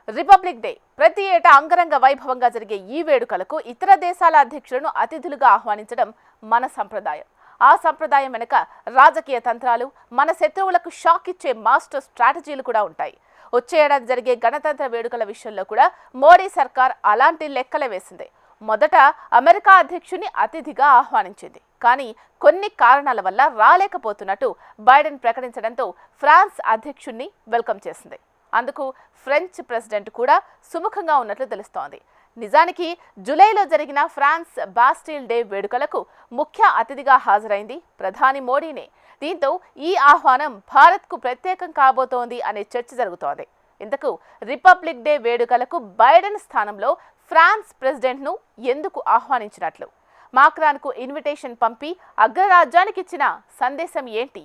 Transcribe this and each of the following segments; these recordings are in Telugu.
రిపబ్లిక్ డే ప్రతి ఏటా అంగరంగ వైభవంగా జరిగే ఈ వేడుకలకు ఇతర దేశాల అధ్యక్షులను అతిథులుగా ఆహ్వానించడం మన సంప్రదాయం. ఆ సంప్రదాయం వెనుక రాజకీయ తంత్రాలు, మన శత్రువులకు షాక్ ఇచ్చే మాస్టర్ స్ట్రాటజీలు కూడా ఉంటాయి. వచ్చే ఏడాది జరిగే గణతంత్ర వేడుకల విషయంలో కూడా మోడీ సర్కార్ అలాంటి లెక్కలే వేసింది. మొదట అమెరికా అధ్యక్షుని అతిథిగా ఆహ్వానించింది. కానీ కొన్ని కారణాల వల్ల రాలేకపోతున్నట్టు బైడెన్ ప్రకటించడంతో ఫ్రాన్స్ అధ్యక్షుణ్ణి వెల్కమ్ చేసింది. అందుకు ఫ్రెంచ్ ప్రెసిడెంట్ కూడా సుముఖంగా ఉన్నట్లు తెలుస్తోంది. నిజానికి జూలైలో జరిగిన ఫ్రాన్స్ బాస్టిల్ డే వేడుకలకు ముఖ్య అతిథిగా హాజరైంది ప్రధాని మోడీనే. దీంతో ఈ ఆహ్వానం భారత్కు ప్రత్యేకం కాబోతోంది అనే చర్చ జరుగుతోంది. ఇంతకు రిపబ్లిక్ డే వేడుకలకు బైడెన్ స్థానంలో ఫ్రాన్స్ ప్రెసిడెంట్ను ఎందుకు ఆహ్వానించినట్లు, మాక్రాన్కు ఇన్విటేషన్ పంపి అగ్రరాజ్యానికి ఇచ్చిన సందేశం ఏంటి?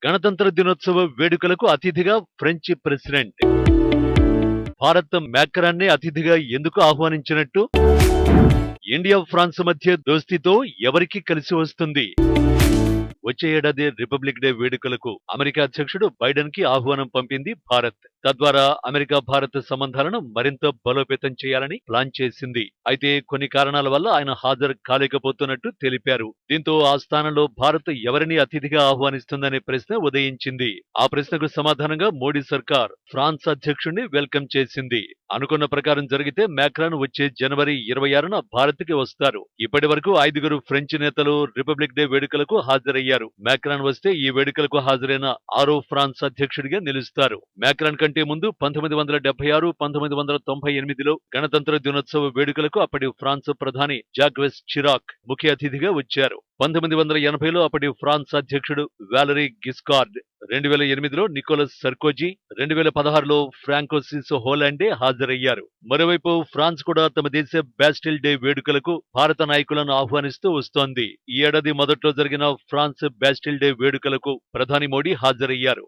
గణతంత్ర దినోత్సవ వేడుకలకు అతిథిగా ఫ్రెంచ్ ప్రెసిడెంట్ భారత్ మాక్రాన్ని అతిథిగా ఎందుకు ఆహ్వానించినట్టు, ఇండియా ఫ్రాన్స్ మధ్య దోస్తీతో ఎవరికి కలిసి వస్తుంది? వచ్చే ఏడాది రిపబ్లిక్ డే వేడుకలకు అమెరికా అధ్యక్షుడు బైడెన్ కి ఆహ్వానం పంపింది భారత్. తద్వారా అమెరికా భారత్ సంబంధాలను మరింత బలోపేతం చేయాలని ప్లాన్ చేసింది. అయితే కొన్ని కారణాల వల్ల ఆయన హాజరు కాలేకపోతున్నట్టు తెలిపారు. దీంతో ఆ స్థానంలో భారత్ ఎవరిని అతిథిగా ఆహ్వానిస్తుందనే ప్రశ్న ఉదయించింది. ఆ ప్రశ్నకు సమాధానంగా మోడీ సర్కార్ ఫ్రాన్స్ అధ్యక్షుడిని వెల్కమ్ చేసింది. అనుకున్న ప్రకారం జరిగితే మాక్రాన్ వచ్చే జనవరి 26న భారత్ కి వస్తారు. ఇప్పటి వరకు 5 ఫ్రెంచ్ నేతలు రిపబ్లిక్ డే వేడుకలకు హాజరయ్యారు. మాక్రాన్ వస్తే ఈ వేడుకలకు హాజరైన 6వ ఫ్రాన్స్ అధ్యక్షుడిగా నిలుస్తారు. మాక్రాన్ కంటే ముందు 1976, 1998లో గణతంత్ర దినోత్సవ వేడుకలకు అప్పటి ఫ్రాన్స్ ప్రధాని జాక్వెస్ చిరాక్ ముఖ్య అతిథిగా వచ్చారు. 1980లో అప్పటి ఫ్రాన్స్ అధ్యక్షుడు వాలరీ గిస్కార్డ్, 2008లో నికోలస్ సర్కోజీ, 2016లో ఫ్రాంకోయిస్ హోలాండే హాజరయ్యారు. మరోవైపు ఫ్రాన్స్ కూడా తమ దేశ బాస్టిల్ డే వేడుకలకు భారత నాయకులను ఆహ్వానిస్తూ వస్తోంది. ఈ ఏడాది మొదట్లో జరిగిన ఫ్రాన్స్ బాస్టిల్ డే వేడుకలకు ప్రధాని మోడీ హాజరయ్యారు.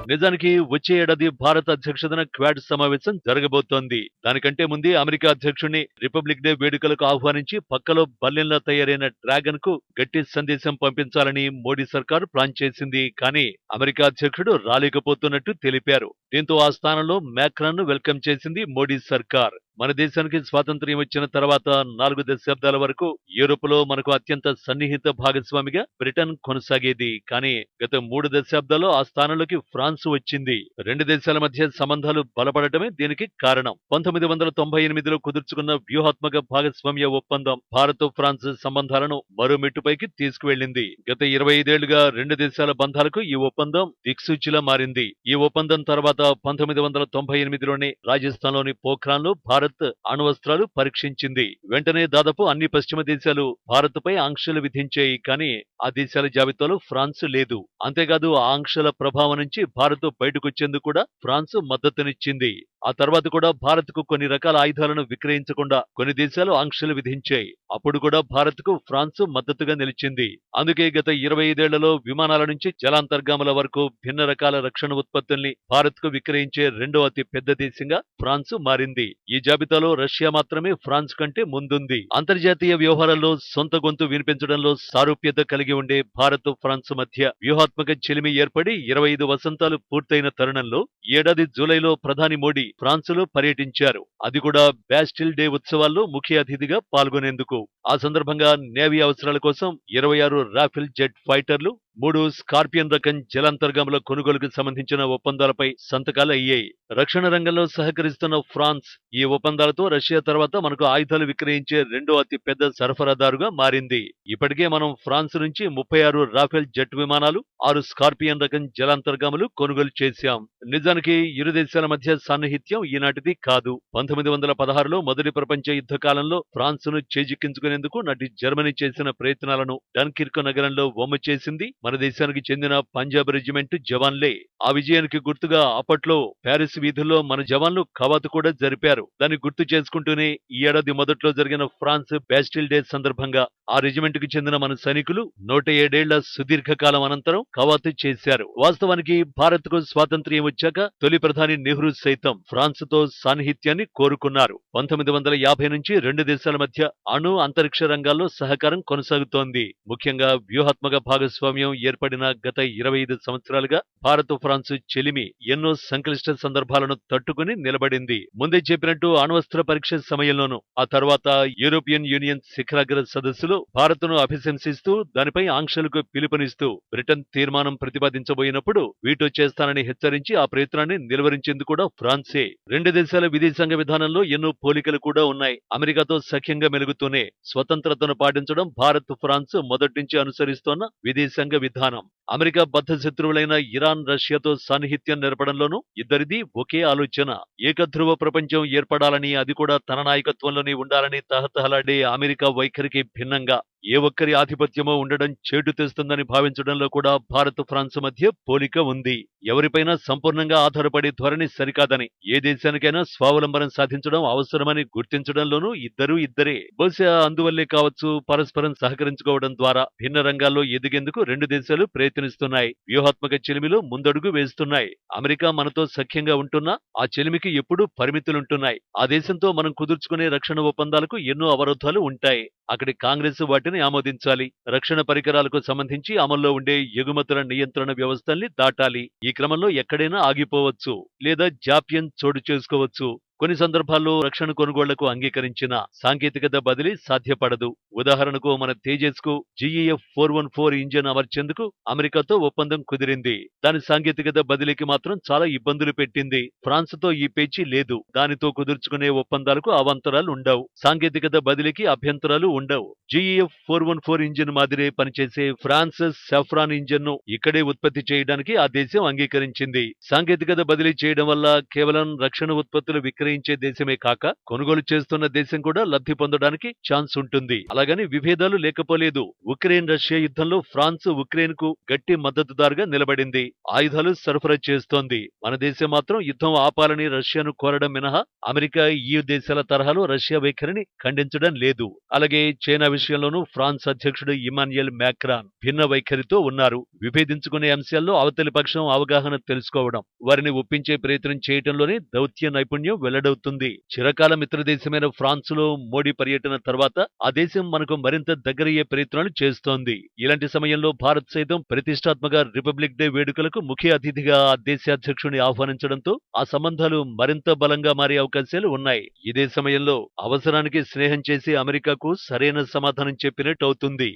నిజానికి వచ్చే ఏడాది భారత అధ్యక్షతన క్వాడ్ సమావేశం జరగబోతోంది. దానికంటే ముందే అమెరికా అధ్యక్షుడిని రిపబ్లిక్ డే వేడుకలకు ఆహ్వానించి పక్కలో బల్లెంలా తయారైన డ్రాగన్ కు గట్టి సందేశం పంపించాలని మోడీ సర్కారు ప్లాన్ చేసింది. కానీ అమెరికా అధ్యక్షుడు రాలేకపోతున్నట్టు తెలిపారు. దీంతో ఆ స్థానంలో మాక్రాన్ ను వెల్కమ్ చేసింది మోడీ సర్కార్. మన దేశానికి స్వాతంత్ర్యం వచ్చిన తర్వాత 4 దశాబ్దాల వరకు యూరోప్ లో మనకు అత్యంత సన్నిహిత భాగస్వామిగా బ్రిటన్ కొనసాగేది. కానీ గత 3 దశాబ్దాల్లో ఆ స్థానంలోకి ఫ్రాన్స్ వచ్చింది. 2 దేశాల మధ్య సంబంధాలు బలపడటమే దీనికి కారణం. 1998లో కుదుర్చుకున్న వ్యూహాత్మక భాగస్వామ్య ఒప్పందం భారత్ ఫ్రాన్స్ సంబంధాలను మరో మెట్టుపైకి తీసుకువెళ్లింది. గత 25 ఏళ్లుగా 2 దేశాల బంధాలకు ఈ ఒప్పందం దిక్సూచిలా మారింది. ఈ ఒప్పందం తర్వాత 1998లోనే రాజస్థాన్లోని పోఖ్రాన్లో భారత్ అణ్వస్త్రాలు పరీక్షించింది. వెంటనే దాదాపు అన్ని పశ్చిమ దేశాలు భారత్ పై ఆంక్షలు విధించాయి. కానీ ఆ దేశాల జాబితాలో ఫ్రాన్స్ లేదు. అంతేకాదు ఆ ఆంక్షల ప్రభావం నుంచి భారత్ బయటకొచ్చేందుకు కూడా ఫ్రాన్స్ మద్దతునిచ్చింది. ఆ తర్వాత కూడా భారత్ కు కొన్ని రకాల ఆయుధాలను విక్రయించకుండా కొన్ని దేశాలు ఆంక్షలు విధించాయి. అప్పుడు కూడా భారత్ కు ఫ్రాన్స్ మద్దతుగా నిలిచింది. అందుకే గత 25 ఏళ్లలో విమానాల నుంచి జలాంతర్గాముల వరకు భిన్న రకాల రక్షణ ఉత్పత్తుల్ని భారత్ కు విక్రయించే రెండో అతి పెద్ద దేశంగా ఫ్రాన్స్ మారింది. ఈ జాబితాలో రష్యా మాత్రమే ఫ్రాన్స్ కంటే ముందుంది. అంతర్జాతీయ వ్యవహారాల్లో సొంత గొంతు వినిపించడంలో సారూప్యత కలిగి ఉండే భారత్ ఫ్రాన్స్ మధ్య వ్యూహాత్మక చెలిమి ఏర్పడి 25 వసంతాలు పూర్తయిన తరుణంలో ఏడాది జూలైలో ప్రధాని మోడీ ఫ్రాన్స్ లో పర్యటించారు. అది కూడా బాస్టిల్ డే ఉత్సవాల్లో ముఖ్య అతిథిగా పాల్గొనేందుకు. ఆ సందర్భంగా నేవీ అవసరాల కోసం 26 రాఫెల్ జెట్ ఫైటర్లు, 3 స్కార్పియన్ రకం జలాంతర్గాముల కొనుగోలుకు సంబంధించిన ఒప్పందాలపై సంతకాలు అయ్యాయి. రక్షణ రంగంలో సహకరిస్తున్న ఫ్రాన్స్ ఈ ఒప్పందాలతో రష్యా తర్వాత మనకు ఆయుధాలు విక్రయించే రెండో అతి పెద్ద సరఫరాదారుగా మారింది. ఇప్పటికే మనం ఫ్రాన్స్ నుంచి 36 రాఫెల్ జెట్ విమానాలు, 6 స్కార్పియన్ రకం జలాంతర్గాములు కొనుగోలు చేశాం. నిజానికి ఇరు దేశాల మధ్య సాన్నిహిత్యం ఈనాటిది కాదు. 1916లో మొదటి ప్రపంచ యుద్ధ కాలంలో ఫ్రాన్స్ ను చేజిక్కించుకునేందుకు నాటి జర్మనీ చేసిన ప్రయత్నాలను డన్కిర్క్ నగరంలో వమ్ము చేసింది మన దేశానికి చెందిన పంజాబ్ రెజిమెంట్ జవాన్లే. ఆ విజయానికి గుర్తుగా అప్పట్లో ప్యారిస్ వీధుల్లో మన జవాన్లు కవాతు కూడా జరిపారు. దాన్ని గుర్తు చేసుకుంటూనే ఈ ఏడాది మొదట్లో జరిగిన ఫ్రాన్స్ బాస్టిల్ డే సందర్భంగా ఆ రెజిమెంట్ కి చెందిన మన సైనికులు 107 ఏళ్ల సుదీర్ఘకాలం అనంతరం కవాతు చేశారు. వాస్తవానికి భారత్ కు స్వాతంత్ర్యం వచ్చాక తొలి ప్రధాని నెహ్రూ సైతం ఫ్రాన్స్ తో సాన్నిహిత్యాన్ని కోరుకున్నారు. 1950 నుంచి 2 దేశాల మధ్య అణు అంతరిక్ష రంగాల్లో సహకారం కొనసాగుతోంది. ముఖ్యంగా వ్యూహాత్మక భాగస్వామ్యం ఏర్పడిన గత 25 సంవత్సరాలుగా భారత్ ఫ్రాన్స్ చెలిమి ఎన్నో సంక్లిష్ట సందర్భాలను తట్టుకుని నిలబడింది. ముందే చెప్పినట్టు అణ్వస్త్ర పరీక్ష సమయంలోనూ, ఆ తర్వాత యూరోపియన్ యూనియన్ శిఖరాగ్ర సదస్సులో భారత్ను అభిశంసిస్తూ దానిపై ఆంక్షలకు పిలుపునిస్తూ బ్రిటన్ తీర్మానం ప్రతిపాదించబోయినప్పుడు వీటో చేస్తానని హెచ్చరించి ఆ ప్రయత్నాన్ని నిలువరించింది కూడా ఫ్రాన్సే. రెండు దేశాల విదేశాంగ విధానంలో ఎన్నో పోలికలు కూడా ఉన్నాయి. అమెరికాతో సఖ్యంగా మెలుగుతూనే స్వతంత్రతను పాటించడం భారత్ ఫ్రాన్స్ మొదటి నుంచి అనుసరిస్తోన్న విదేశాంగ విధానం. అమెరికా బద్ధ శత్రువులైన ఇరాన్, రష్యాతో సాన్నిహిత్యం నెరపడంలోనూ ఇద్దరిది ఒకే ఆలోచన. ఏకధ్రువ ప్రపంచం ఏర్పడాలని, అది కూడా తన నాయకత్వంలోనే ఉండాలని తహతహలాడే అమెరికా వైఖరికి భిన్నంగా ఏ ఒక్కరి ఆధిపత్యమో ఉండడం చేటు తెస్తుందని భావించడంలో కూడా భారత్ ఫ్రాన్స్ మధ్య పోలిక ఉంది. ఎవరిపైనా సంపూర్ణంగా ఆధారపడే ధోరణి సరికాదని, ఏ దేశానికైనా స్వావలంబనం సాధించడం అవసరమని గుర్తించడంలోనూ ఇద్దరే. బహుశా అందువల్లే కావచ్చు, పరస్పరం సహకరించుకోవడం ద్వారా భిన్న రంగాల్లో ఎదిగేందుకు రెండు దేశాలు ప్రయత్నిస్తున్నాయి. వ్యూహాత్మక చెలిమిలో ముందడుగు వేస్తున్నాయి. అమెరికా మనతో సఖ్యంగా ఉంటున్నా ఆ చెలిమికి ఎప్పుడూ పరిమితులుంటున్నాయి. ఆ దేశంతో మనం కుదుర్చుకునే రక్షణ ఒప్పందాలకు ఎన్నో అవరోధాలు ఉంటాయి. అక్కడి కాంగ్రెస్ వాటిని ఆమోదించాలి. రక్షణ పరికరాలకు సంబంధించి అమల్లో ఉండే ఎగుమతుల నియంత్రణ వ్యవస్థల్ని దాటాలి. ఈ క్రమంలో ఎక్కడైనా ఆగిపోవచ్చు, లేదా జాప్యం చోటు చేసుకోవచ్చు. కొన్ని సందర్భాల్లో రక్షణ కొనుగోళ్లకు అంగీకరించిన సాంకేతికత బదిలీ సాధ్యపడదు. ఉదాహరణకు మన తేజస్ కు GEF 414 ఇంజిన్ అమర్చేందుకు అమెరికాతో ఒప్పందం కుదిరింది. దాని సాంకేతికత బదిలీకి మాత్రం చాలా ఇబ్బందులు పెట్టింది. ఫ్రాన్స్ తో ఈ పేచీ లేదు. దానితో కుదుర్చుకునే ఒప్పందాలకు అవాంతరాలు ఉండవు, సాంకేతికత బదిలీకి అభ్యంతరాలు ఉండవు. GEF 414 ఇంజిన్ మాదిరే పనిచేసే ఫ్రాన్సిస్ సాఫ్రాన్ ఇంజిన్ ను ఇక్కడే ఉత్పత్తి చేయడానికి ఆ దేశం అంగీకరించింది. సాంకేతికత బదిలీ చేయడం వల్ల కేవలం రక్షణ ఉత్పత్తులు విక్రయించే దేశమే కాక కొనుగోలు చేస్తున్న దేశం కూడా లబ్ధి పొందడానికి ఛాన్స్ ఉంటుంది. అలాగని విభేదాలు లేకపోలేదు. ఉక్రెయిన్ రష్యా యుద్ధంలో ఫ్రాన్స్ ఉక్రెయిన్ కు గట్టి మద్దతుదారుగా నిలబడింది. ఆయుధాలు సరఫరా చేస్తోంది. మన దేశం మాత్రం యుద్ధం ఆపాలని రష్యాను కోరడం మినహా అమెరికా, EU దేశాల తరహాలో రష్యా వైఖరిని ఖండించడం లేదు. అలాగే చైనా విషయంలోనూ ఫ్రాన్స్ అధ్యక్షుడు ఇమాన్యుయల్ మ్యాక్రాన్ భిన్న వైఖరితో ఉన్నారు. విభేదించుకునే అంశాల్లో అవతలి పక్షం అవగాహన తెలుసుకోవడం, వారిని ఒప్పించే ప్రయత్నం చేయడంలోనే దౌత్య నైపుణ్యం వెల్లడవుతుంది. చిరకాల మిత్రదేశమైన ఫ్రాన్స్ లో మోడీ పర్యటన తర్వాత ఆ దేశం మనకు మరింత దగ్గరయ్యే ప్రయత్నాలు చేస్తోంది. ఇలాంటి సమయంలో భారత్ సైతం ప్రతిష్టాత్మక రిపబ్లిక్ డే వేడుకలకు ముఖ్య అతిథిగా ఆ దేశ అధ్యక్షుడిని ఆహ్వానించడంతో ఆ సంబంధాలు మరింత బలంగా మారే అవకాశాలు ఉన్నాయి. ఇదే సమయంలో అవసరానికి స్నేహం చేసి అమెరికాకు సరైన సమాధానం చెప్పినట్టు అవుతుంది.